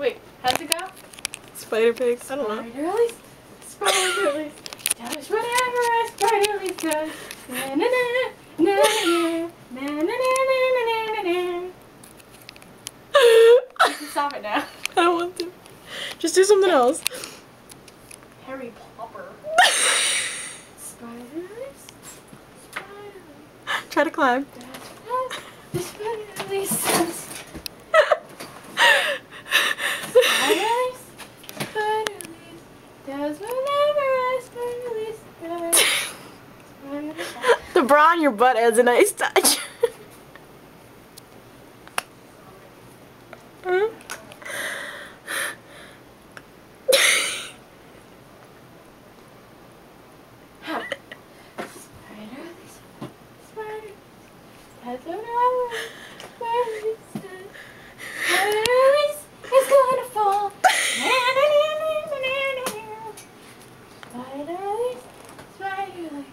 Wait, how's it go? Spider pigs. I don't know. Spiderlies, Spiderlies, does whatever a Spiderlies does. Na na na na na na na na na na na. You can stop it now. I don't want to. Just do something else. Harry Popper. Spiderlies, Spiderlies. Try to climb. The Spiderlies does. Spiderlies, Spiderlies, does whatever a Spiderlies does. Spiderlies. The bra on your butt has a nice touch. Huh? Spiderlies, Spiderlies, does whatever Spiderlies does. Spiderlies is gonna fall. Spiderlies, Spiderlies,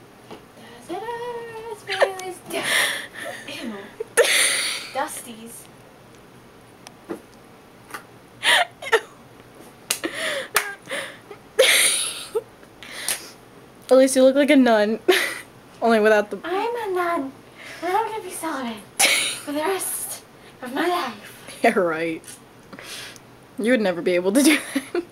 does whatever Spiderlies does. Ew. Dusties. At least you look like a nun. Only without the... I'm a nun, and I'm gonna be celibate for the rest of my life. Yeah, right. You would never be able to do that.